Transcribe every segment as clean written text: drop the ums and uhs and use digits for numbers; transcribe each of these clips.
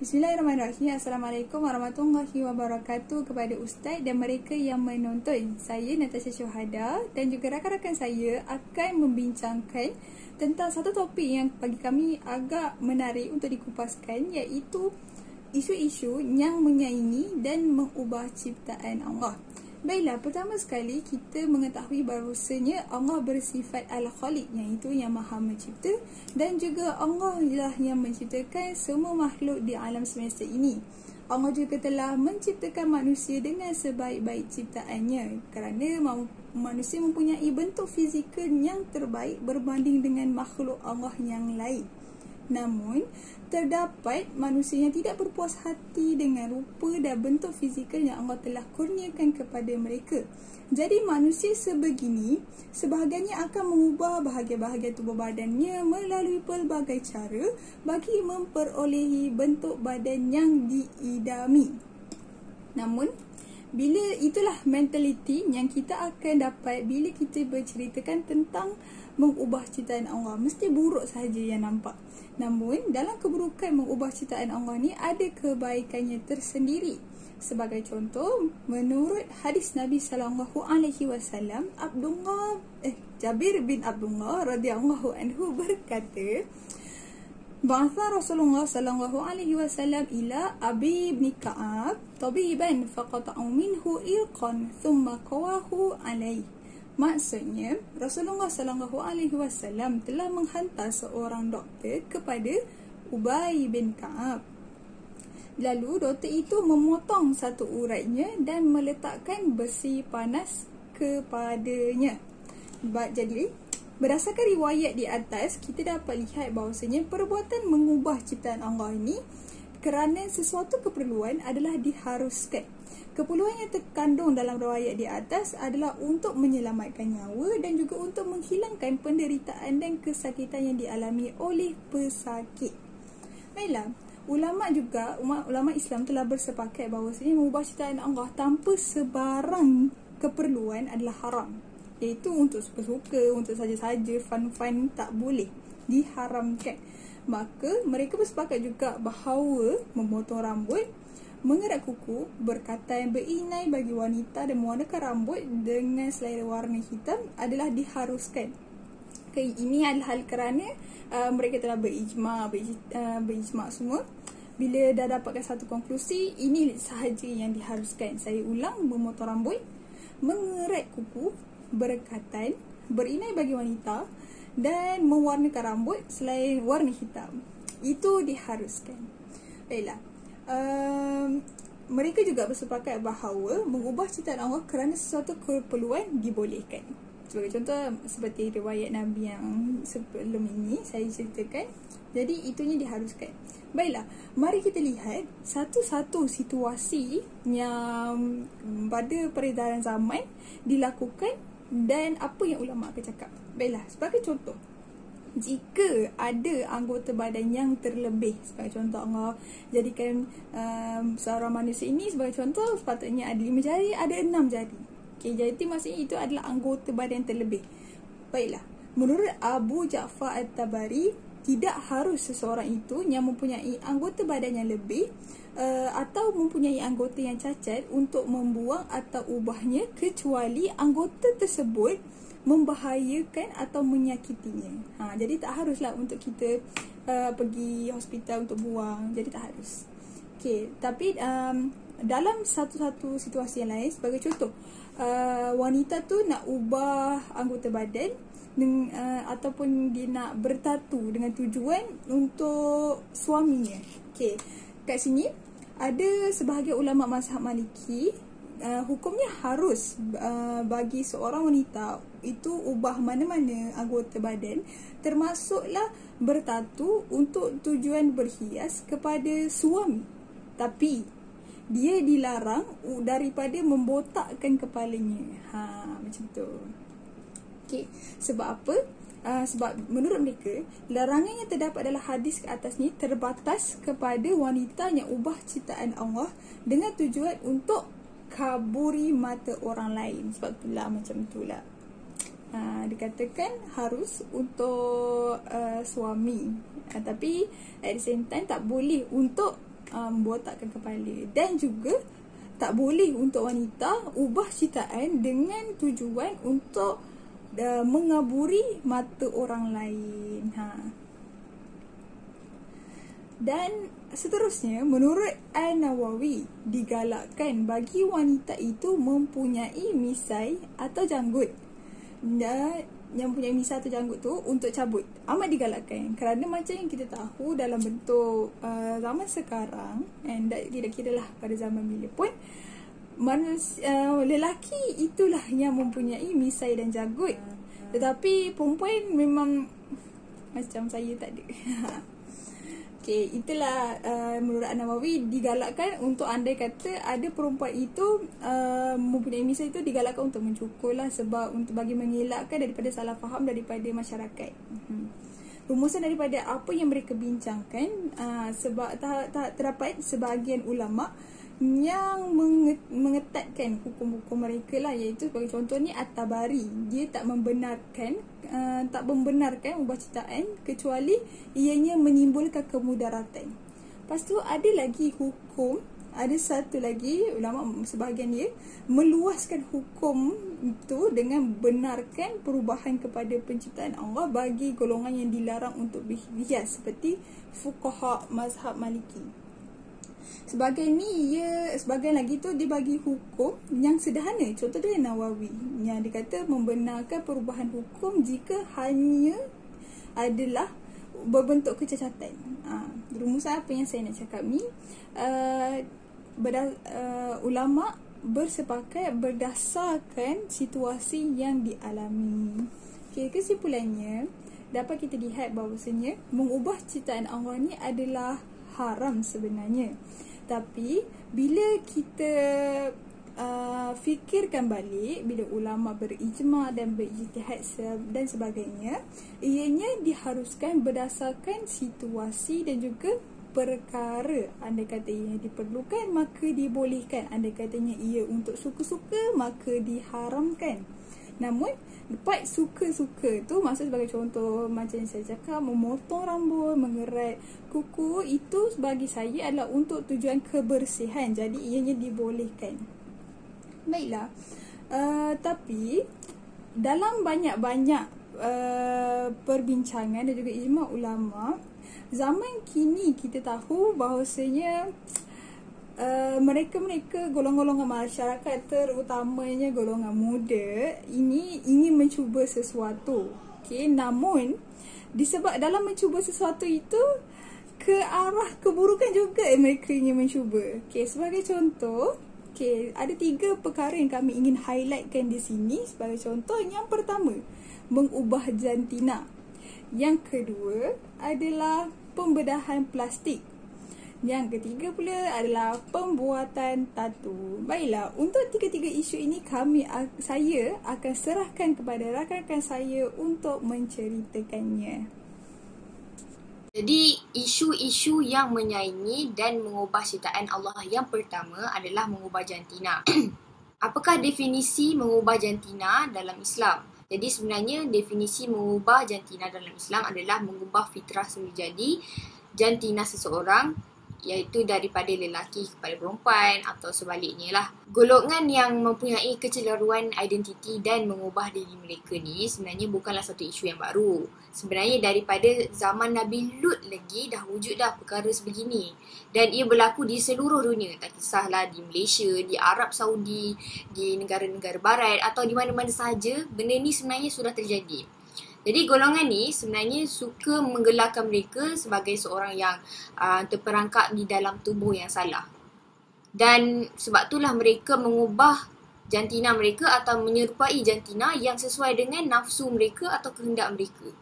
Bismillahirrahmanirrahim. Assalamualaikum warahmatullahi wabarakatuh kepada Ustaz dan mereka yang menonton. Saya Natasha Syuhada dan juga rakan-rakan saya akan membincangkan tentang satu topik yang bagi kami agak menarik untuk dikupaskan, iaitu isu-isu yang menyaingi dan mengubah ciptaan Allah. Baiklah, pertama sekali kita mengetahui bahawasanya Allah bersifat Al-Khaliq, iaitu yang Maha Mencipta, dan juga Allah lah yang menciptakan semua makhluk di alam semesta ini. Allah juga telah menciptakan manusia dengan sebaik-baik ciptaannya kerana manusia mempunyai bentuk fizikal yang terbaik berbanding dengan makhluk Allah yang lain. Namun, terdapat manusia yang tidak berpuas hati dengan rupa dan bentuk fizikal yang Allah telah kurniakan kepada mereka. Jadi, manusia sebegini sebahagiannya akan mengubah bahagian-bahagian tubuh badannya melalui pelbagai cara bagi memperolehi bentuk badan yang diidami. Namun, bila itulah mentaliti yang kita akan dapat bila kita berceritakan tentang mengubah ciptaan Allah. Mesti buruk sahaja yang nampak. Namun, dalam keburukan mengubah ciptaan Allah ni ada kebaikannya tersendiri. Sebagai contoh, menurut hadis Nabi SAW, Jabir bin Abdullah radhiyallahu anhu berkata, Ba'atha Rasulullah SAW ila Abi bin Ka'ab tabiban faqata'u minhu ilqan thumma qawahu alaih. Maksudnya, Rasulullah SAW telah menghantar seorang doktor kepada Ubay bin Ka'ab. Lalu doktor itu memotong satu uratnya dan meletakkan besi panas kepadanya. Jadi, berdasarkan riwayat di atas, kita dapat lihat bahawasanya perbuatan mengubah ciptaan Allah ini kerana sesuatu keperluan adalah diharuskan. Keperluan yang terkandung dalam riwayat di atas adalah untuk menyelamatkan nyawa dan juga untuk menghilangkan penderitaan dan kesakitan yang dialami oleh pesakit. Baiklah, ulama Islam telah bersepakat bahawasanya mengubah ciptaan Allah tanpa sebarang keperluan adalah haram. Iaitu untuk suka-suka, untuk saja-saja, fun-fun, tak boleh, diharamkan. Maka mereka bersepakat juga bahawa memotong rambut, mengerat kuku, berkatan, berinai bagi wanita dan mewarnakan rambut dengan selai warna hitam adalah diharuskan. Ini adalah hal kerana mereka telah berijma' semua. Bila dah dapatkan satu konklusi, ini sahaja yang diharuskan. Saya ulang, memotong rambut, mengerat kuku, berkatan, berinai bagi wanita dan mewarnakan rambut selain warna hitam. Itu diharuskan. Baiklah. Mereka juga bersepakat bahawa mengubah ciptaan Allah kerana sesuatu keperluan dibolehkan. Sebagai contoh, seperti riwayat Nabi yang sebelum ini saya ceritakan. Jadi, itunya diharuskan. Baiklah, mari kita lihat satu-satu situasi yang pada peredaran zaman dilakukan dan apa yang ulama akan cakap. Baiklah, sebagai contoh, jika ada anggota badan yang terlebih, sebagai contoh Allah jadikan seorang manusia ini sebagai contoh sepatutnya ada 5 jari, ada 6 jari. Jadi maksudnya itu adalah anggota badan terlebih. Baiklah, menurut Abu Ja'far At-Tabari, tidak harus seseorang itu yang mempunyai anggota badan yang lebih atau mempunyai anggota yang cacat untuk membuang atau ubahnya, kecuali anggota tersebut membahayakan atau menyakitinya. Jadi tak haruslah untuk kita pergi hospital untuk buang. Jadi tak harus. Tapi dalam satu-satu situasi yang lain, sebagai contoh, wanita tu nak ubah anggota badan ataupun dia nak bertatu dengan tujuan untuk suaminya. Kat sini ada sebahagian ulama mazhab Maliki, hukumnya harus bagi seorang wanita itu ubah mana-mana anggota badan, termasuklah bertatu untuk tujuan berhias kepada suami. Tapi dia dilarang daripada membotakkan kepalanya. Macam tu. Sebab apa? Sebab menurut mereka, larangan yang terdapat dalam hadis ke atas ni terbatas kepada wanita yang ubah ciptaan Allah dengan tujuan untuk kaburi mata orang lain. Sebab itulah macam itulah. Dikatakan harus untuk suami, tapi at the same time tak boleh untuk membotakkan kepala. Dan juga tak boleh untuk wanita ubah ciptaan dengan tujuan untuk mengaburi mata orang lain. Dan seterusnya, menurut An-Nawawi, digalakkan bagi wanita itu mempunyai misai atau janggut. Dan yang punya misai atau janggut tu untuk cabut amat digalakkan, kerana macam yang kita tahu dalam bentuk zaman sekarang, and tidak kira lah pada zaman bila pun, lelaki itulah yang mempunyai misai dan janggut, tetapi perempuan memang macam saya tak ada. Okay, itulah menurut An-Nawawi digalakkan untuk andai kata ada perempuan itu mempunyai misai itu, digalakkan untuk mencukur lah, sebab untuk bagi mengelakkan daripada salah faham daripada masyarakat. Rumusan daripada apa yang mereka bincangkan, sebab tak terdapat sebahagian ulama yang mengetatkan hukum-hukum mereka lah, iaitu sebagai contohnya At-Tabari, dia tak membenarkan ubah ciptaan kecuali ianya menimbulkan kemudaratan. Lepas tu ada lagi hukum, ada satu lagi ulama sebahagian dia meluaskan hukum itu dengan benarkan perubahan kepada penciptaan Allah bagi golongan yang dilarang untuk berhias, seperti fuqaha mazhab Maliki. Sebagian lagi tu dia bagi hukum yang sederhana. Contoh dia Nawawi yang dia kata membenarkan perubahan hukum jika hanya adalah berbentuk kecacatan. Rumusan apa yang saya nak cakap ni, ulama bersepakat berdasarkan situasi yang dialami. Okay, kesimpulannya dapat kita lihat bahawasanya mengubah ciptaan Allah ni adalah haram sebenarnya. Tapi bila kita fikirkan balik, bila ulama berijma' dan berijtihad dan sebagainya, ianya diharuskan berdasarkan situasi dan juga perkara. Andai kata ia diperlukan, maka dibolehkan. Andai katanya ia untuk suka-suka, maka diharamkan. Namun part suka-suka tu, maksud sebagai contoh macam yang saya cakap, memotong rambut, mengerat kuku, itu bagi saya adalah untuk tujuan kebersihan, jadi ianya dibolehkan. Baiklah, tapi dalam banyak-banyak perbincangan dan juga ijma' ulama, zaman kini kita tahu bahawasanya mereka golongan-golongan masyarakat, terutamanya golongan muda ini ingin mencuba sesuatu. Okay, namun disebab dalam mencuba sesuatu itu ke arah keburukan juga mereka ingin mencuba. Okay, sebagai contoh, ada 3 perkara yang kami ingin highlightkan di sini. Sebagai contoh, yang pertama, mengubah jantina. Yang kedua adalah pembedahan plastik. Yang ketiga pula adalah pembuatan tatu. Baiklah, untuk 3 isu ini saya akan serahkan kepada rakan-rakan saya untuk menceritakannya. Jadi, isu-isu yang menyaingi dan mengubah ciptaan Allah yang pertama adalah mengubah jantina. Apakah definisi mengubah jantina dalam Islam? Jadi sebenarnya definisi mengubah jantina dalam Islam adalah mengubah fitrah semula jadi jantina seseorang, iaitu daripada lelaki kepada perempuan atau sebaliknya lah. Golongan yang mempunyai kecelaruan identiti dan mengubah diri mereka ni sebenarnya bukanlah satu isu yang baru. Sebenarnya daripada zaman Nabi Lut lagi dah wujud dah perkara sebegini. Dan ia berlaku di seluruh dunia. Tak kisahlah di Malaysia, di Arab Saudi, di negara-negara barat atau di mana-mana sahaja, benda ni sebenarnya sudah terjadi. Jadi golongan ni sebenarnya suka menggelarkan mereka sebagai seorang yang terperangkap di dalam tubuh yang salah. Dan sebab itulah mereka mengubah jantina mereka atau menyerupai jantina yang sesuai dengan nafsu mereka atau kehendak mereka.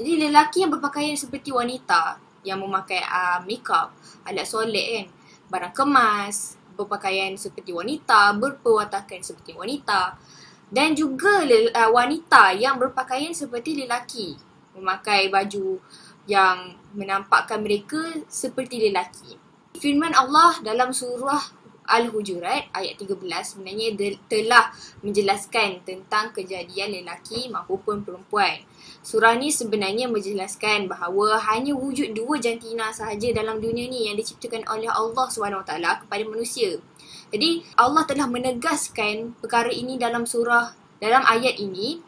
Jadi lelaki yang berpakaian seperti wanita, yang memakai makeup, alat solek kan, barang kemas, berpakaian seperti wanita, berperwatakan seperti wanita. Dan juga wanita yang berpakaian seperti lelaki, memakai baju yang menampakkan mereka seperti lelaki. Firman Allah dalam surah Al-Hujurat ayat 13 sebenarnya telah menjelaskan tentang kejadian lelaki maupun perempuan. Surah ni sebenarnya menjelaskan bahawa hanya wujud 2 jantina sahaja dalam dunia ni yang diciptakan oleh Allah SWT kepada manusia. Jadi Allah telah menegaskan perkara ini dalam ayat ini,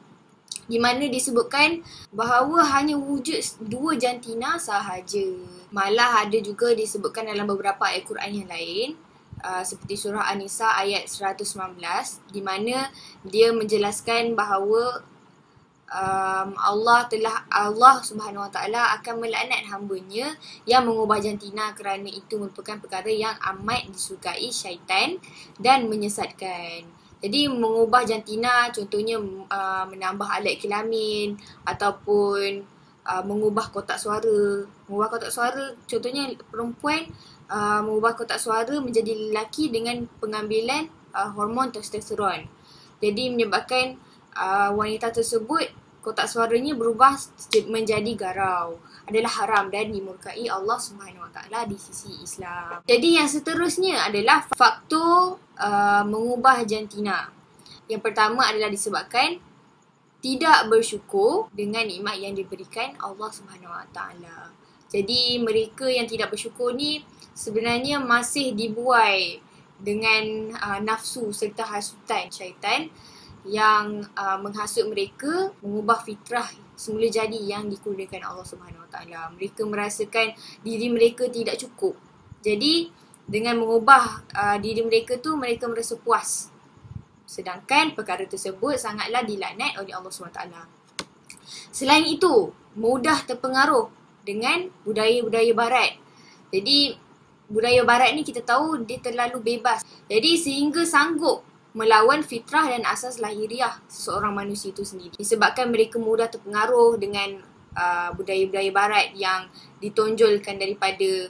di mana disebutkan bahawa hanya wujud 2 jantina sahaja. Malah ada juga disebutkan dalam beberapa ayat Quran yang lain, seperti surah An-Nisa ayat 119, di mana dia menjelaskan bahawa Allah Subhanahu Wa Taala akan melaknat hamba-Nya yang mengubah jantina, kerana itu merupakan perkara yang amat disukai syaitan dan menyesatkan. Jadi mengubah jantina contohnya menambah alat kelamin ataupun mengubah kotak suara. Mengubah kotak suara contohnya perempuan mengubah kotak suara menjadi lelaki dengan pengambilan hormon testosteron. Jadi menyebabkan wanita tersebut kotak suaranya berubah menjadi garau, adalah haram dan dimurkai Allah Subhanahu Wa Taala di sisi Islam. Jadi yang seterusnya adalah faktor mengubah jantina. Yang pertama adalah disebabkan tidak bersyukur dengan nikmat yang diberikan Allah Subhanahu Wa Taala. Jadi mereka yang tidak bersyukur ni sebenarnya masih dibuai dengan nafsu serta hasutan syaitan yang menghasut mereka mengubah fitrah semula jadi yang dikurniakan Allah Subhanahu Wa Taala. Mereka merasakan diri mereka tidak cukup. Jadi dengan mengubah diri mereka tu, mereka merasa puas. Sedangkan perkara tersebut sangatlah dilaknat oleh Allah Subhanahu Wa Taala. Selain itu, mudah terpengaruh dengan budaya-budaya barat. Jadi budaya barat ni kita tahu dia terlalu bebas. Jadi sehingga sanggup melawan fitrah dan asas lahiriah seseorang manusia itu sendiri. Disebabkan mereka mudah terpengaruh dengan budaya-budaya barat yang ditonjolkan daripada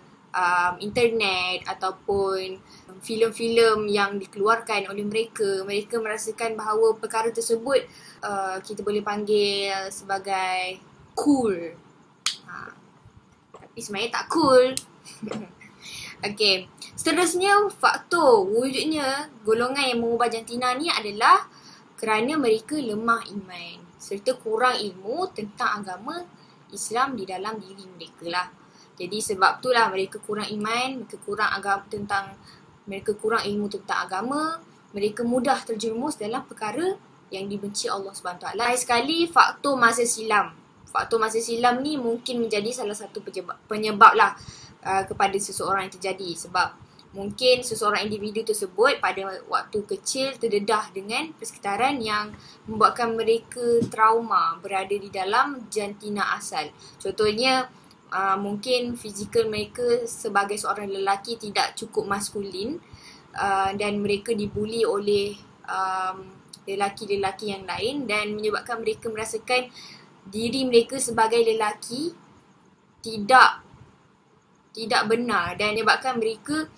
internet ataupun filem-filem yang dikeluarkan oleh mereka. Mereka merasakan bahawa perkara tersebut kita boleh panggil sebagai cool. Tapi sebenarnya tak cool. Okey, seterusnya faktor wujudnya golongan yang mengubah jantina ni adalah kerana mereka lemah iman serta kurang ilmu tentang agama Islam di dalam diri mereka lah. Jadi sebab itulah mereka kurang iman, mereka kurang ilmu tentang agama, mereka mudah terjerumus dalam perkara yang dibenci Allah SWT. Lain sekali faktor masa silam. Faktor masa silam ni mungkin menjadi salah satu penyebab lah kepada seseorang yang terjadi, sebab mungkin seseorang individu tersebut pada waktu kecil terdedah dengan persekitaran yang membuatkan mereka trauma berada di dalam jantina asal. Contohnya mungkin fizikal mereka sebagai seorang lelaki tidak cukup maskulin dan mereka dibuli oleh lelaki-lelaki yang lain dan menyebabkan mereka merasakan diri mereka sebagai lelaki tidak benar dan menyebabkan mereka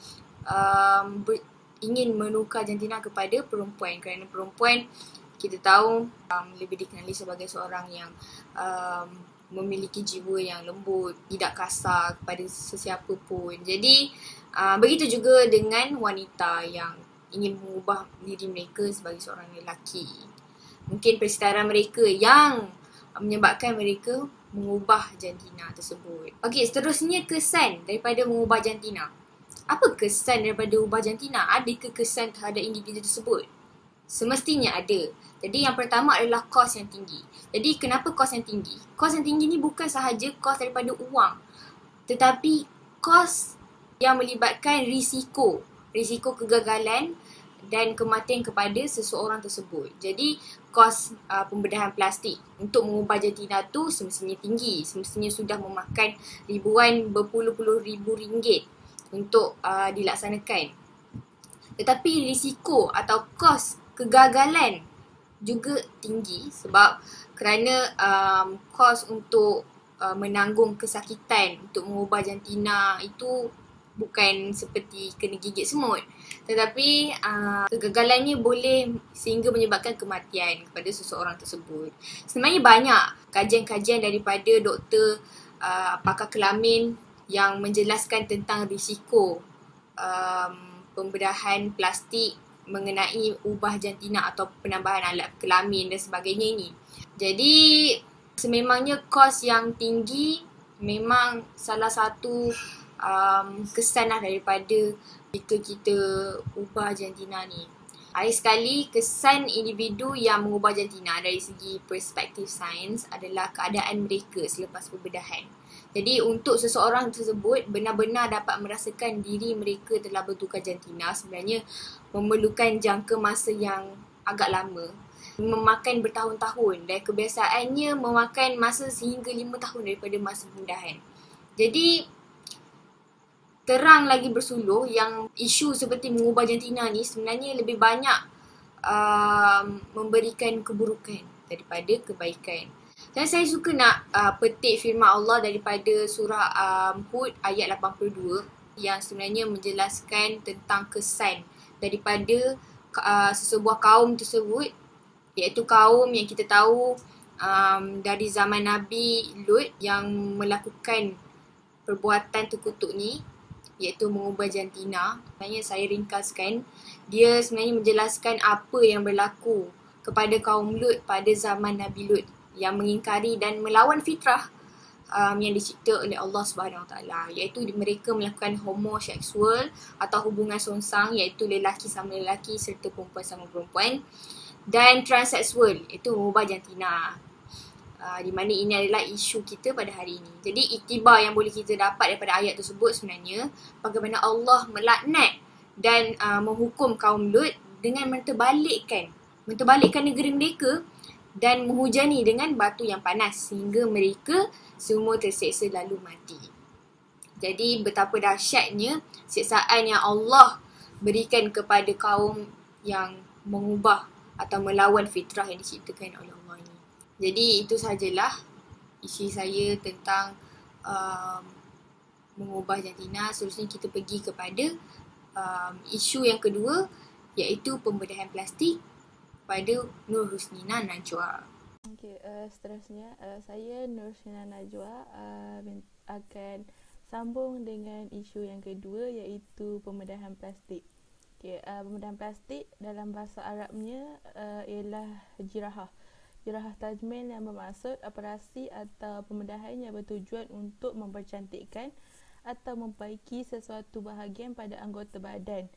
ingin menukar jantina kepada perempuan, kerana perempuan kita tahu lebih dikenali sebagai seorang yang memiliki jiwa yang lembut, tidak kasar kepada sesiapa pun. Jadi begitu juga dengan wanita yang ingin mengubah diri mereka sebagai seorang lelaki. Mungkin persekitaran mereka yang menyebabkan mereka mengubah jantina tersebut. Okey, seterusnya kesan daripada mengubah jantina. Apa kesan daripada ubah jantina? Adakah kesan terhadap individu tersebut? Semestinya ada. Jadi yang pertama adalah kos yang tinggi. Jadi kenapa kos yang tinggi? Kos yang tinggi ni bukan sahaja kos daripada wang, tetapi kos yang melibatkan risiko kegagalan dan kematian kepada seseorang tersebut. Jadi kos pembedahan plastik untuk mengubah jantina tu semestinya tinggi. Semestinya sudah memakan berpuluh-puluh ribu ringgit untuk dilaksanakan. Tetapi risiko atau kos kegagalan juga tinggi sebab kerana kos untuk menanggung kesakitan untuk mengubah jantina itu bukan seperti kena gigit semut, tetapi kegagalannya boleh sehingga menyebabkan kematian kepada seseorang tersebut. Sebenarnya banyak kajian-kajian daripada doktor pakar kelamin yang menjelaskan tentang risiko pembedahan plastik mengenai ubah jantina atau penambahan alat kelamin dan sebagainya ini. Jadi Sememangnya kos yang tinggi memang salah satu kesan lah daripada jika kita ubah jantina ni. Akhir sekali, kesan individu yang mengubah jantina dari segi perspektif sains adalah keadaan mereka selepas perbedahan. Jadi untuk seseorang tersebut benar-benar dapat merasakan diri mereka telah bertukar jantina sebenarnya memerlukan jangka masa yang agak lama, memakan bertahun-tahun, dan kebiasaannya memakan masa sehingga 5 tahun daripada masa perbedahan. Jadi terang lagi bersuluh yang isu seperti mengubah jantina ni sebenarnya lebih banyak memberikan keburukan daripada kebaikan. Dan saya suka nak petik firman Allah daripada surah Hud ayat 82 yang sebenarnya menjelaskan tentang kesan daripada sesebuah kaum tersebut, iaitu kaum yang kita tahu dari zaman Nabi Lut yang melakukan perbuatan terkutuk ni, iaitu mengubah jantina. Sebenarnya saya ringkaskan, dia sebenarnya menjelaskan apa yang berlaku kepada kaum Lut pada zaman Nabi Lut yang mengingkari dan melawan fitrah yang dicipta oleh Allah SWT, iaitu mereka melakukan homoseksual atau hubungan songsang, iaitu lelaki sama lelaki serta perempuan sama perempuan, dan transseksual, iaitu mengubah jantina. Di mana ini adalah isu kita pada hari ini. Jadi iktibar yang boleh kita dapat daripada ayat tersebut sebenarnya bagaimana Allah melaknat dan menghukum kaum Lut dengan menterbalikkan negeri mereka dan menghujani dengan batu yang panas sehingga mereka semua terseksa lalu mati. Jadi betapa dahsyatnya siksaan yang Allah berikan kepada kaum yang mengubah atau melawan fitrah yang diciptakan oleh Allah ini. Jadi itu sahajalah isi saya tentang mengubah jantina. Seterusnya kita pergi kepada isu yang kedua, iaitu pembedahan plastik pada Nur Husnina Najwa. Okay, seterusnya saya Nur Husnina Najwa akan sambung dengan isu yang kedua, iaitu pembedahan plastik. Okay, pembedahan plastik dalam bahasa Arabnya ialah jirahah. Jirahah tajmil yang bermaksud operasi atau pembedahan yang bertujuan untuk mempercantikkan atau memperbaiki sesuatu bahagian pada anggota badan,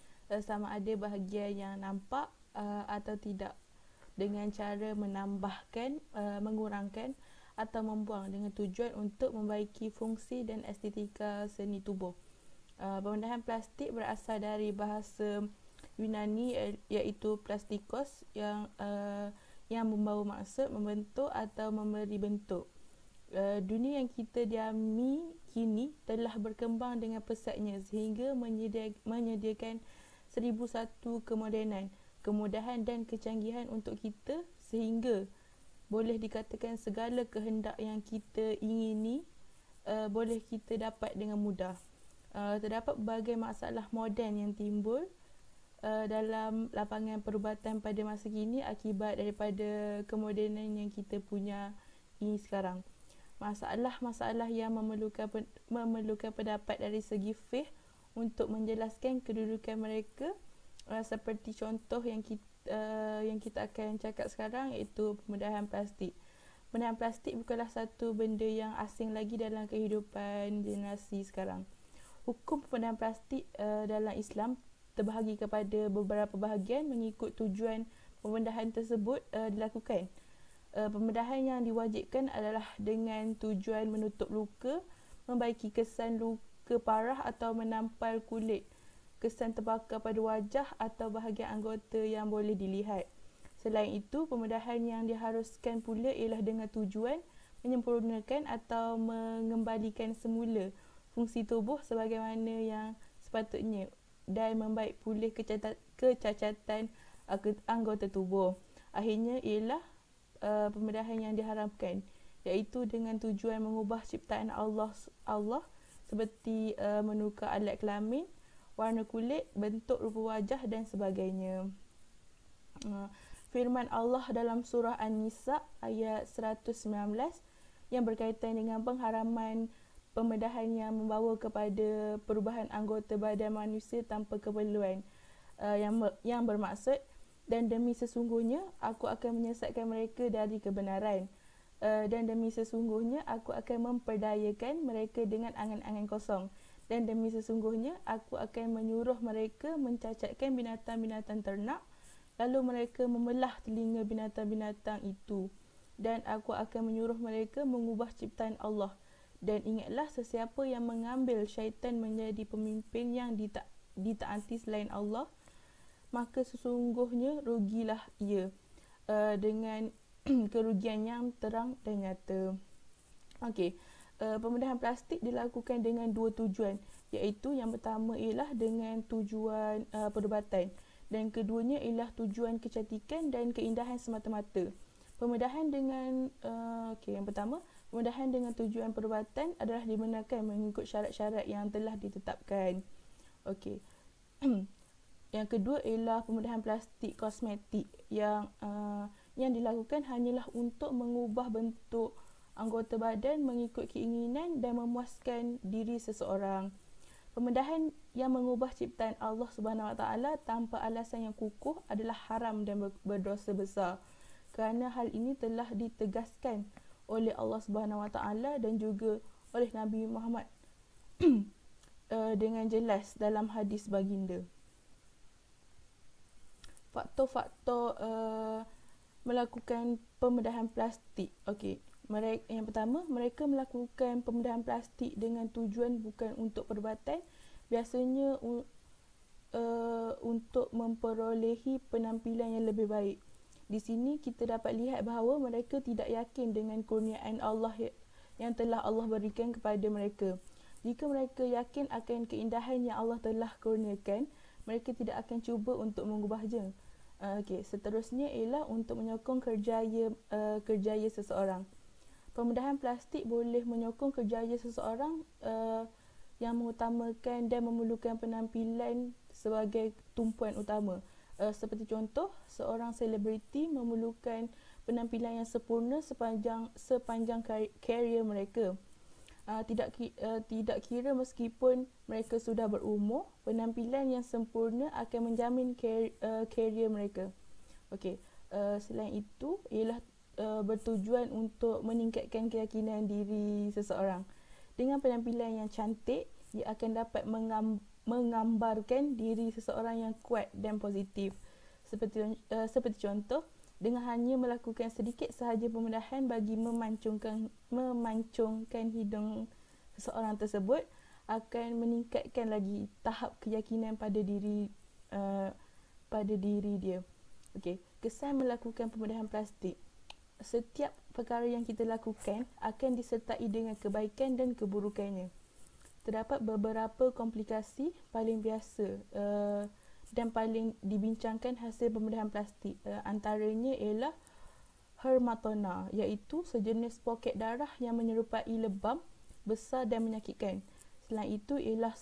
sama ada bahagian yang nampak atau tidak, dengan cara menambahkan, mengurangkan atau membuang dengan tujuan untuk memperbaiki fungsi dan estetika seni tubuh. Pembedahan plastik berasal dari bahasa Yunani iaitu plastikos yang membawa maksud membentuk atau memberi bentuk. Dunia yang kita diami kini telah berkembang dengan pesatnya sehingga menyediakan 1001 kemodenan, kemudahan dan kecanggihan untuk kita, sehingga boleh dikatakan segala kehendak yang kita ingini boleh kita dapat dengan mudah. Terdapat berbagai masalah moden yang timbul dalam lapangan perubatan pada masa kini akibat daripada kemodenan yang kita punya ini sekarang. Masalah-masalah yang memerlukan pendapat dari segi fiqh untuk menjelaskan kedudukan mereka, seperti contoh yang kita akan cakap sekarang, iaitu pembedahan plastik. Pembedahan plastik bukanlah satu benda yang asing lagi dalam kehidupan generasi sekarang. Hukum pembedahan plastik dalam Islam terbahagi kepada beberapa bahagian mengikut tujuan pembedahan tersebut dilakukan. Pembedahan yang diwajibkan adalah dengan tujuan menutup luka, membaiki kesan luka parah atau menampal kulit, kesan terbakar pada wajah atau bahagian anggota yang boleh dilihat. Selain itu, pembedahan yang diharuskan pula ialah dengan tujuan menyempurnakan atau mengembalikan semula fungsi tubuh sebagaimana yang sepatutnya dan membaik pulih kecacatan anggota tubuh. Akhirnya ialah pembedahan yang diharamkan, iaitu dengan tujuan mengubah ciptaan Allah seperti menukar alat kelamin, warna kulit, bentuk rupa wajah dan sebagainya. Firman Allah dalam surah An-Nisa ayat 119 yang berkaitan dengan pengharaman pembedahan yang membawa kepada perubahan anggota badan manusia tanpa keperluan, yang bermaksud, dan demi sesungguhnya aku akan menyesatkan mereka dari kebenaran. Dan demi sesungguhnya aku akan memperdayakan mereka dengan angan-angan kosong. Dan demi sesungguhnya aku akan menyuruh mereka mencacatkan binatang-binatang ternak, lalu mereka membelah telinga binatang-binatang itu. Dan aku akan menyuruh mereka mengubah ciptaan Allah. Dan ingatlah, sesiapa yang mengambil syaitan menjadi pemimpin yang ditaati selain Allah, maka sesungguhnya rugilah ia dengan kerugian yang terang dan nyata. Okey, pembedahan plastik dilakukan dengan dua tujuan, iaitu yang pertama ialah dengan tujuan perubatan dan keduanya ialah tujuan kecantikan dan keindahan semata-mata. Pembedahan dengan yang pertama, pembedahan dengan tujuan perubatan adalah dibenarkan mengikut syarat-syarat yang telah ditetapkan. Okey. Yang kedua ialah pembedahan plastik kosmetik yang dilakukan hanyalah untuk mengubah bentuk anggota badan mengikut keinginan dan memuaskan diri seseorang. Pembedahan yang mengubah ciptaan Allah Subhanahu Wa Taala tanpa alasan yang kukuh adalah haram dan berdosa besar. Kerana hal ini telah ditegaskan oleh Allah Subhanahu Wa Taala dan juga oleh Nabi Muhammad dengan jelas dalam hadis baginda. Faktor-faktor melakukan pembedahan plastik. Okey, yang pertama, mereka melakukan pembedahan plastik dengan tujuan bukan untuk perubatan, biasanya untuk memperolehi penampilan yang lebih baik. Di sini kita dapat lihat bahawa mereka tidak yakin dengan kurniaan Allah yang telah Allah berikan kepada mereka. Jika mereka yakin akan keindahan yang Allah telah kurniakan, mereka tidak akan cuba untuk mengubahnya. Seterusnya ialah untuk menyokong kerjaya seseorang. Pembedahan plastik boleh menyokong kerjaya seseorang yang mengutamakan dan memerlukan penampilan sebagai tumpuan utama. Seperti contoh, seorang selebriti memerlukan penampilan yang sempurna sepanjang karier mereka. Tidak kira meskipun mereka sudah berumur, penampilan yang sempurna akan menjamin karier mereka. Selain itu ialah bertujuan untuk meningkatkan keyakinan diri seseorang. Dengan penampilan yang cantik, ia akan dapat menggambarkan diri seseorang yang kuat dan positif. Seperti contoh, dengan hanya melakukan sedikit sahaja pembedahan bagi memancungkan hidung seseorang tersebut, akan meningkatkan lagi tahap keyakinan pada diri dia. Kesan melakukan pembedahan plastik. Setiap perkara yang kita lakukan akan disertai dengan kebaikan dan keburukannya. Terdapat beberapa komplikasi paling biasa dan paling dibincangkan hasil pembedahan plastik. Antaranya ialah hematoma, iaitu sejenis poket darah yang menyerupai lebam besar dan menyakitkan. Selain itu ialah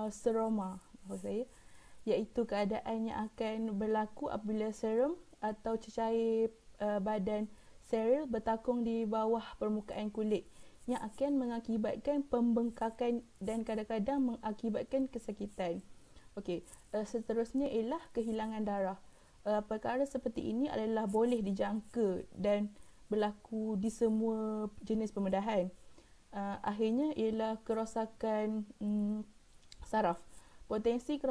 seroma, iaitu keadaan yang akan berlaku apabila serum atau cecair badan steril bertakung di bawah permukaan kulit yang akan mengakibatkan pembengkakan dan kadang-kadang mengakibatkan kesakitan. Seterusnya ialah kehilangan darah. Perkara seperti ini adalah boleh dijangka dan berlaku di semua jenis pembedahan. Akhirnya ialah kerosakan saraf. Potensi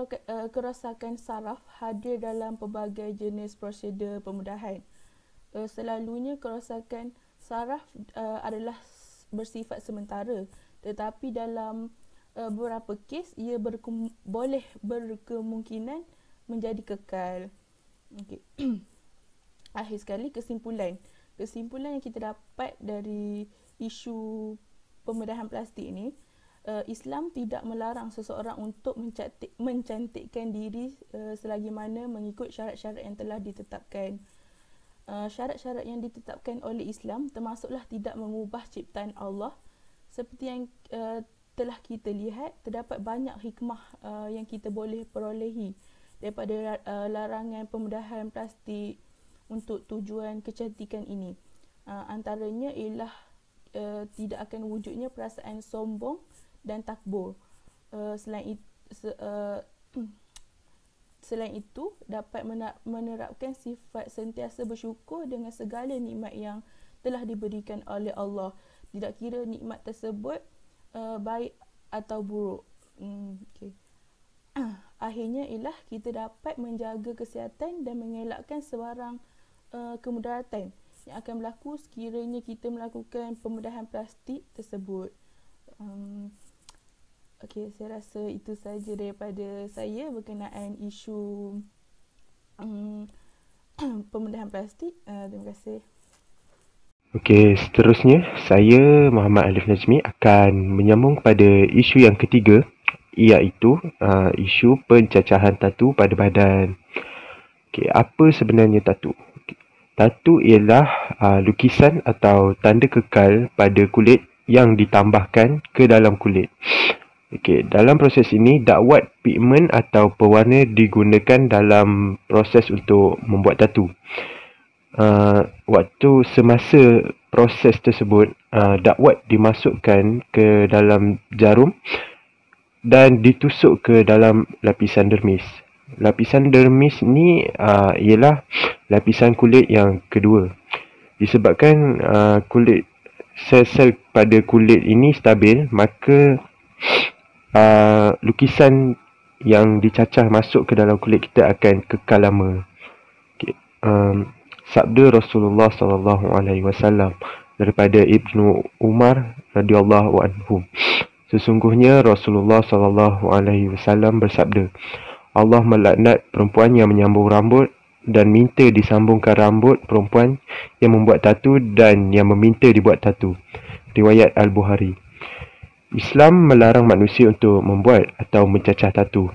kerosakan saraf hadir dalam pelbagai jenis prosedur pembedahan. Selalunya kerosakan saraf adalah bersifat sementara, tetapi dalam beberapa kes ia boleh berkemungkinan menjadi kekal. Akhir sekali, kesimpulan yang kita dapat dari isu pembedahan plastik ini, Islam tidak melarang seseorang untuk mencantikkan diri selagi mana mengikut syarat-syarat yang telah ditetapkan. Syarat-syarat yang ditetapkan oleh Islam termasuklah tidak mengubah ciptaan Allah. Seperti yang telah kita lihat, terdapat banyak hikmah yang kita boleh perolehi daripada larangan pembedahan plastik untuk tujuan kecantikan ini. Antaranya ialah tidak akan wujudnya perasaan sombong dan takbur. Selain itu, dapat menerapkan sifat sentiasa bersyukur dengan segala nikmat yang telah diberikan oleh Allah. Tidak kira nikmat tersebut baik atau buruk. Okay. Akhirnya ialah kita dapat menjaga kesihatan dan mengelakkan sebarang kemudaratan yang akan berlaku sekiranya kita melakukan pembedahan plastik tersebut. Okey, saya rasa itu saja daripada saya berkenaan isu pembedahan plastik. Terima kasih. Okey, seterusnya saya Muhammad Alif Najmi akan menyambung pada isu yang ketiga, iaitu isu pencacahan tatu pada badan. Okey, apa sebenarnya tatu? Tatu ialah lukisan atau tanda kekal pada kulit yang ditambahkan ke dalam kulit. Okey, dalam proses ini dakwat pigmen atau pewarna digunakan dalam proses untuk membuat tatu. Waktu semasa proses tersebut, dakwat dimasukkan ke dalam jarum dan ditusuk ke dalam lapisan dermis. Lapisan dermis ni ialah lapisan kulit yang kedua. Disebabkan kulit sel-sel pada kulit ini stabil, maka lukisan yang dicacah masuk ke dalam kulit kita akan kekal lama. Okay. Sabda Rasulullah SAW daripada Ibnu Umar radhiyallahu anhu. Sesungguhnya Rasulullah SAW bersabda, Allah melaknat perempuan yang menyambung rambut dan minta disambungkan rambut perempuan yang membuat tatu dan yang meminta dibuat tatu. Riwayat Al-Bukhari. Islam melarang manusia untuk membuat atau mencacah tatu.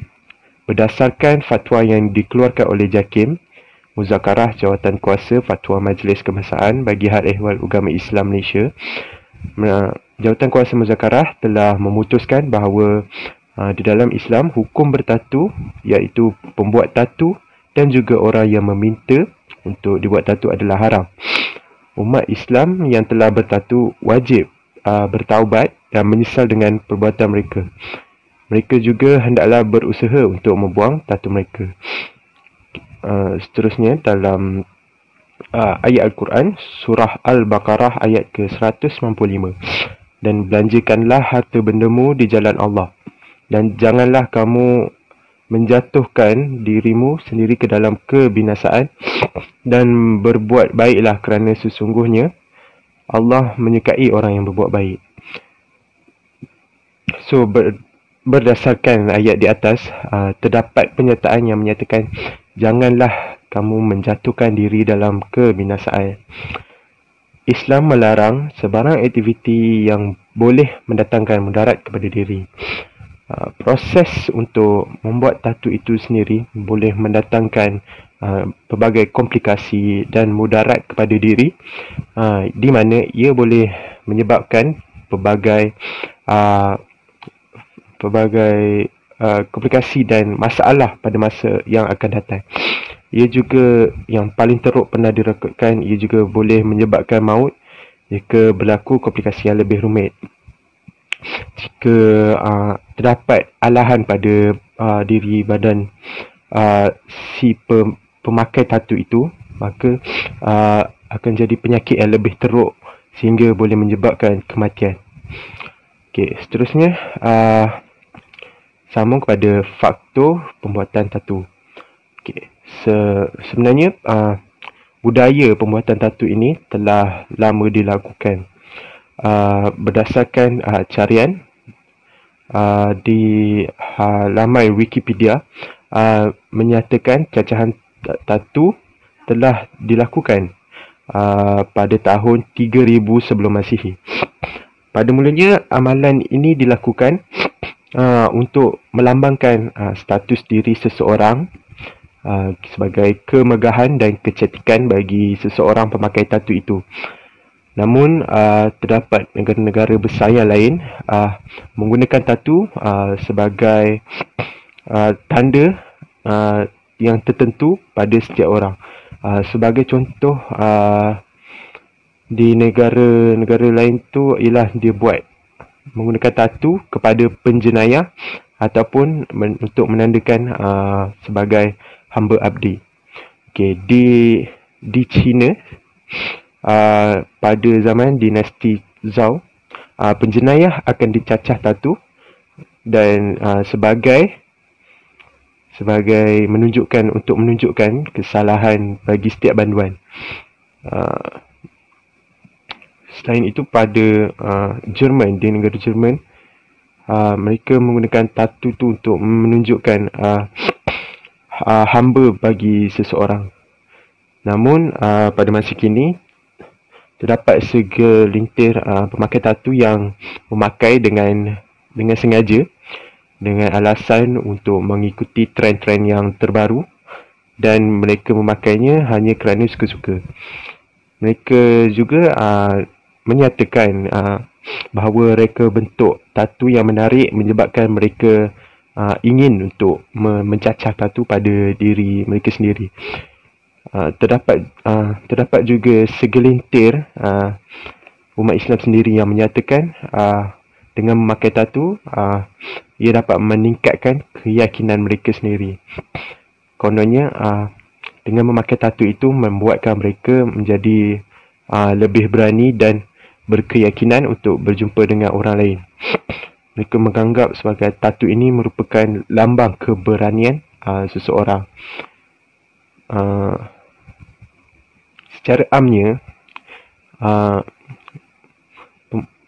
Berdasarkan fatwa yang dikeluarkan oleh JAKIM, Muzakarah Jawatan Kuasa Fatwa Majlis Kebangsaan bagi Hal Ehwal Agama Islam Malaysia, Jawatan Kuasa Muzakarah telah memutuskan bahawa di dalam Islam, hukum bertatu iaitu pembuat tatu dan juga orang yang meminta untuk dibuat tatu adalah haram. Umat Islam yang telah bertatu wajib bertaubat dan menyesal dengan perbuatan mereka. Mereka juga hendaklah berusaha untuk membuang tatu mereka. Seterusnya dalam ayat Al-Quran, surah Al-Baqarah ayat ke-195. Dan belanjakanlah harta bendamu di jalan Allah. Dan janganlah kamu menjatuhkan dirimu sendiri ke dalam kebinasaan. Dan berbuat baiklah kerana sesungguhnya Allah menyukai orang yang berbuat baik. So, berdasarkan ayat di atas, terdapat pernyataan yang menyatakan janganlah kamu menjatuhkan diri dalam kebinasaan. Islam melarang sebarang aktiviti yang boleh mendatangkan mudarat kepada diri. Proses untuk membuat tatu itu sendiri boleh mendatangkan pelbagai komplikasi dan mudarat kepada diri, di mana ia boleh menyebabkan pelbagai komplikasi dan masalah pada masa yang akan datang. Ia juga yang paling teruk pernah direkodkan, ia juga boleh menyebabkan maut jika berlaku komplikasi yang lebih rumit. Jika terdapat alahan pada diri badan si pemakai tatu itu, maka akan jadi penyakit yang lebih teruk sehingga boleh menyebabkan kematian. Okey, seterusnya sambung kepada faktor pembuatan tatu. Okey, sebenarnya budaya pembuatan tatu ini telah lama dilakukan. Berdasarkan carian di laman Wikipedia, menyatakan cacahan tatu telah dilakukan pada tahun 3000 sebelum Masihi. Pada mulanya amalan ini dilakukan untuk melambangkan status diri seseorang sebagai kemegahan dan kecantikan bagi seseorang pemakai tatu itu. Namun terdapat negara-negara besar yang lain menggunakan tatu sebagai tanda yang tertentu pada setiap orang. Sebagai contoh, di negara-negara lain tu ialah dia buat menggunakan tatu kepada penjenayah ataupun untuk menandakan sebagai hamba abdi. Okey, di China pada zaman dinasti Zhou, penjenayah akan dicacah tatu dan sebagai menunjukkan kesalahan bagi setiap banduan. Selain itu pada Jerman, di negara Jerman, mereka menggunakan tatu tu untuk menunjukkan hamba bagi seseorang. Namun pada masa kini terdapat segelintir pemakai tatu yang memakai dengan sengaja, dengan alasan untuk mengikuti trend-trend yang terbaru, dan mereka memakainya hanya kerana suka-suka. Mereka juga menyatakan bahawa reka bentuk tatu yang menarik menyebabkan mereka ingin untuk mencacah tatu pada diri mereka sendiri. Terdapat juga segelintir umat Islam sendiri yang menyatakan dengan memakai tatu ia dapat meningkatkan keyakinan mereka sendiri. Kononnya dengan memakai tatu itu membuatkan mereka menjadi lebih berani dan berkeyakinan untuk berjumpa dengan orang lain. Mereka menganggap sebagai tatu ini merupakan lambang keberanian seseorang. Secara amnya,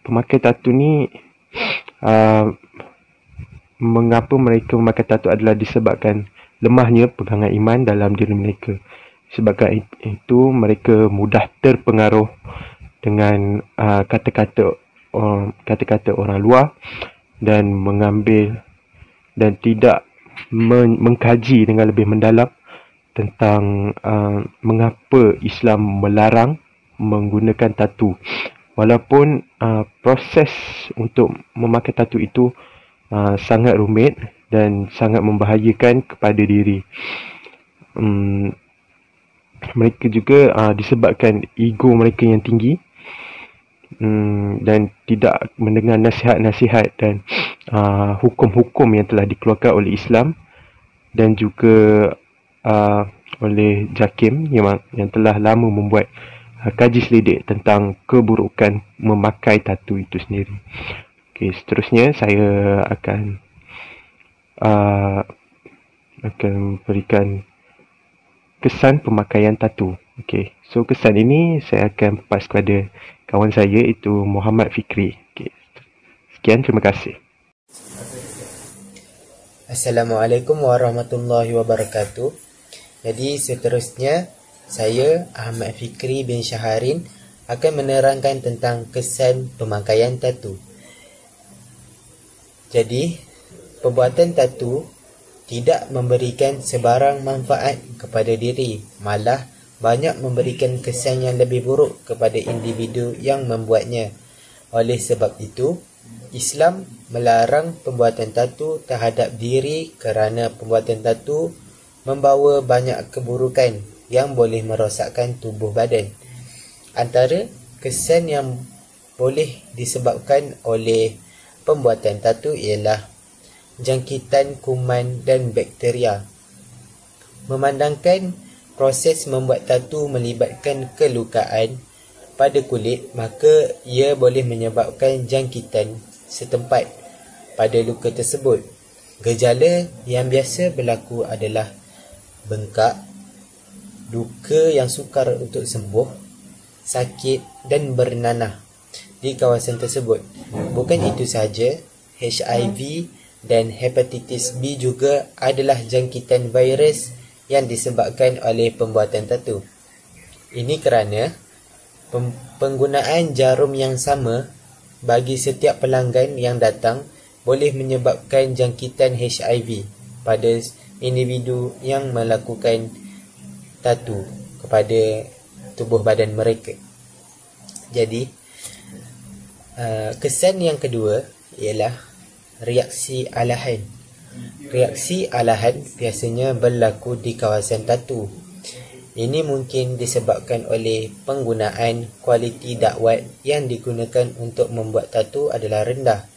pemakai tatu ni mengapa mereka memakai tatu adalah disebabkan lemahnya pegangan iman dalam diri mereka. Sebabkan itu mereka mudah terpengaruh dengan kata-kata orang luar dan mengambil dan tidak mengkaji dengan lebih mendalam tentang mengapa Islam melarang menggunakan tatu. Walaupun proses untuk memakai tatu itu sangat rumit dan sangat membahayakan kepada diri. Mereka juga disebabkan ego mereka yang tinggi, dan tidak mendengar nasihat-nasihat dan hukum-hukum yang telah dikeluarkan oleh Islam dan juga oleh JAKIM yang telah lama membuat kaji selidik tentang keburukan memakai tatu itu sendiri. Okey, seterusnya saya akan berikan kesan pemakaian tatu. Okey, so kesan ini saya akan pass kepada kawan saya, iaitu Muhammad Fikri. Okey, sekian, terima kasih. Assalamualaikum warahmatullahi wabarakatuh. Jadi seterusnya saya Ahmad Fikri bin Syaharin akan menerangkan tentang kesan pemakaian tatu. Jadi perbuatan tatu tidak memberikan sebarang manfaat kepada diri, malah banyak memberikan kesan yang lebih buruk kepada individu yang membuatnya. Oleh sebab itu, Islam melarang pembuatan tatu terhadap diri kerana pembuatan tatu membawa banyak keburukan yang boleh merosakkan tubuh badan. Antara kesan yang boleh disebabkan oleh pembuatan tatu ialah jangkitan kuman dan bakteria. Memandangkan proses membuat tatu melibatkan kelukaan pada kulit, maka ia boleh menyebabkan jangkitan setempat pada luka tersebut. Gejala yang biasa berlaku adalah bengkak, luka yang sukar untuk sembuh, sakit dan bernanah di kawasan tersebut. Bukan itu sahaja, HIV dan hepatitis B juga adalah jangkitan virus yang disebabkan oleh pembuatan tatu. Ini kerana penggunaan jarum yang sama bagi setiap pelanggan yang datang boleh menyebabkan jangkitan HIV pada individu yang melakukan tatu kepada tubuh badan mereka. Jadi, kesan yang kedua ialah reaksi alahan. Reaksi alahan biasanya berlaku di kawasan tatu. Ini mungkin disebabkan oleh penggunaan kualiti dakwat yang digunakan untuk membuat tatu adalah rendah.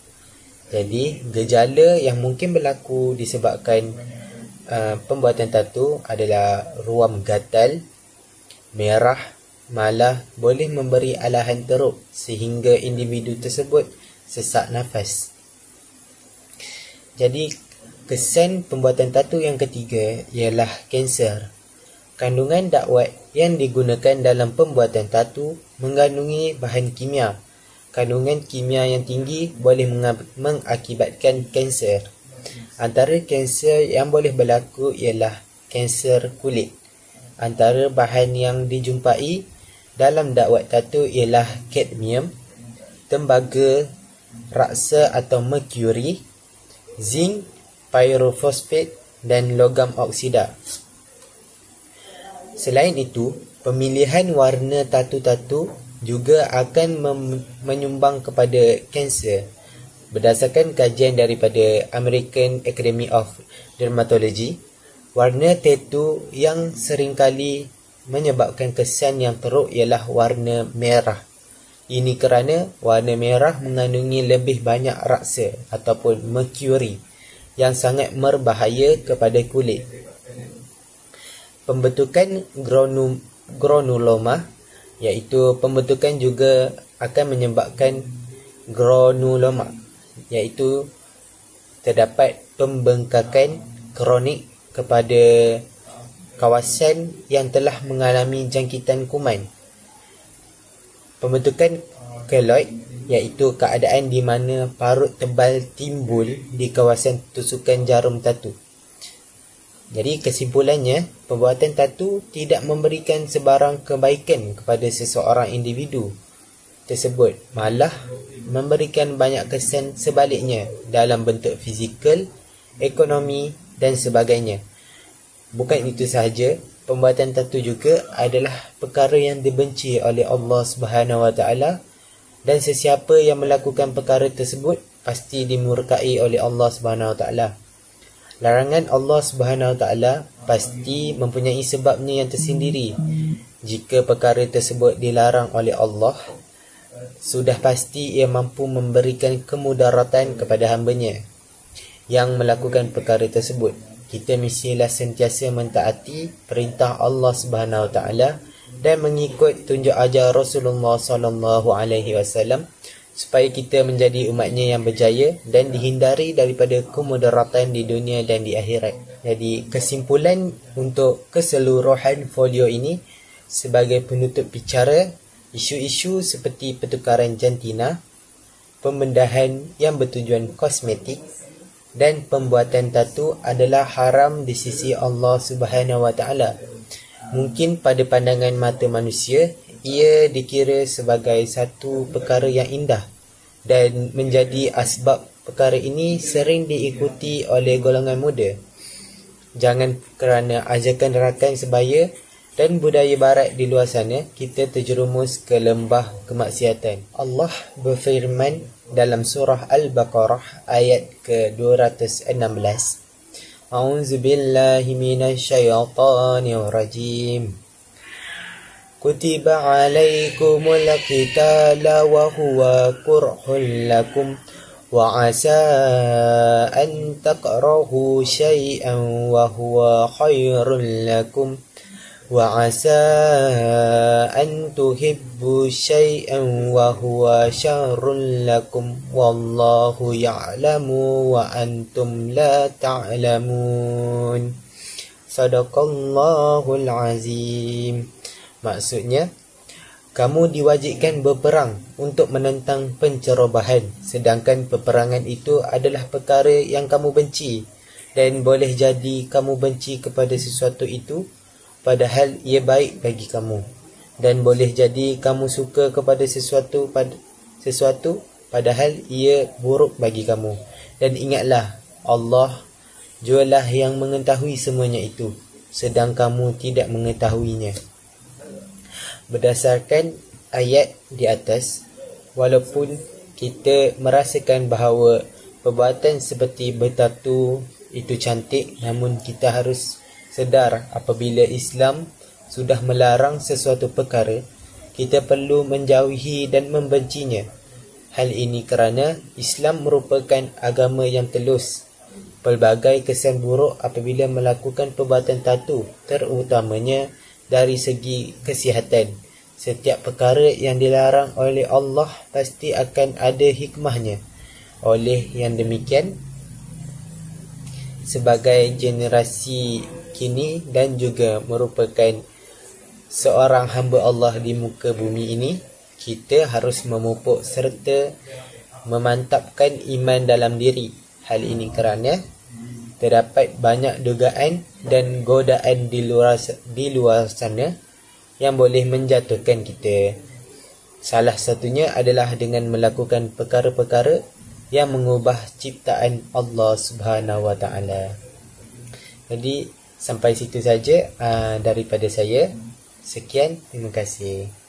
Jadi, gejala yang mungkin berlaku disebabkan pembuatan tatu adalah ruam gatal, merah, malah boleh memberi alahan teruk sehingga individu tersebut sesak nafas. Jadi kesan pembuatan tatu yang ketiga ialah kanser. Kandungan dakwat yang digunakan dalam pembuatan tatu mengandungi bahan kimia. Kandungan kimia yang tinggi boleh mengakibatkan kanser. Antara kanser yang boleh berlaku ialah kanser kulit. Antara bahan yang dijumpai dalam dakwat tatu ialah kadmium, tembaga, raksa atau merkuri, zinc, pyrofosfat dan logam oksida. Selain itu, pemilihan warna tatu-tatu juga akan menyumbang kepada kanser. Berdasarkan kajian daripada American Academy of Dermatology, warna tatu yang seringkali menyebabkan kesan yang teruk ialah warna merah. Ini kerana warna merah mengandungi lebih banyak raksa ataupun merkuri yang sangat berbahaya kepada kulit. Pembentukan granuloma, iaitu pembentukan juga akan menyebabkan granuloma, iaitu terdapat pembengkakan kronik kepada kawasan yang telah mengalami jangkitan kuman. Pembentukan keloid, iaitu keadaan di mana parut tebal timbul di kawasan tusukan jarum tatu. Jadi kesimpulannya, pembuatan tatu tidak memberikan sebarang kebaikan kepada seseorang individu tersebut, malah memberikan banyak kesan sebaliknya dalam bentuk fizikal, ekonomi dan sebagainya. Bukan itu sahaja, pembuatan tatu juga adalah perkara yang dibenci oleh Allah Subhanahu Wa Taala, dan sesiapa yang melakukan perkara tersebut pasti dimurkai oleh Allah Subhanahu Wa Taala. Larangan Allah Subhanahu Wa Taala pasti mempunyai sebabnya yang tersendiri. Jika perkara tersebut dilarang oleh Allah, sudah pasti ia mampu memberikan kemudaratan kepada hamba-Nya yang melakukan perkara tersebut. Kita mestilah sentiasa mentaati perintah Allah Subhanahu Wa Taala dan mengikut tunjuk ajar Rasulullah sallallahu alaihi wasallam supaya kita menjadi umatnya yang berjaya dan dihindari daripada kemudaratan di dunia dan di akhirat. Jadi kesimpulan untuk keseluruhan folio ini, sebagai penutup bicara, isu-isu seperti pertukaran jantina, pembedahan yang bertujuan kosmetik dan pembuatan tatu adalah haram di sisi Allah Subhanahu Wa Taala. Mungkin pada pandangan mata manusia, ia dikira sebagai satu perkara yang indah dan menjadi asbab perkara ini sering diikuti oleh golongan muda. Jangan kerana ajakan rakan sebaya dan budaya barat di luar sana, kita terjerumus ke lembah kemaksiatan. Allah berfirman dalam surah Al-Baqarah ayat ke-216. A'udzu billahi minasyaitonir rajim. Kutiba alaikumul qitala wa huwa kurhun lakum wa asa an takrahu syai'an wa huwa khairun lakum wa asa an tuhibbu syai'an wa huwa syarrun lakum wallahu ya'lamu wa antum la ta'lamun. Sadaqallahul azim. Maksudnya, kamu diwajibkan berperang untuk menentang pencerobohan, sedangkan peperangan itu adalah perkara yang kamu benci, dan boleh jadi kamu benci kepada sesuatu itu padahal ia baik bagi kamu, dan boleh jadi kamu suka kepada sesuatu padahal ia buruk bagi kamu. Dan ingatlah, Allah jualah yang mengetahui semuanya itu, sedang kamu tidak mengetahuinya. Berdasarkan ayat di atas, walaupun kita merasakan bahawa perbuatan seperti bertatu itu cantik, namun kita harus sedar apabila Islam sudah melarang sesuatu perkara, kita perlu menjauhi dan membencinya. Hal ini kerana Islam merupakan agama yang telus. Pelbagai kesan buruk apabila melakukan perbuatan tatu, terutamanya dari segi kesihatan, setiap perkara yang dilarang oleh Allah pasti akan ada hikmahnya. Oleh yang demikian, sebagai generasi kini dan juga merupakan seorang hamba Allah di muka bumi ini, kita harus memupuk serta memantapkan iman dalam diri. Hal ini kerana terdapat banyak dugaan dan godaan di luar sana yang boleh menjatuhkan kita. Salah satunya adalah dengan melakukan perkara-perkara yang mengubah ciptaan Allah Subhanahu Wa Taala. Jadi sampai situ saja daripada saya. Sekian, terima kasih.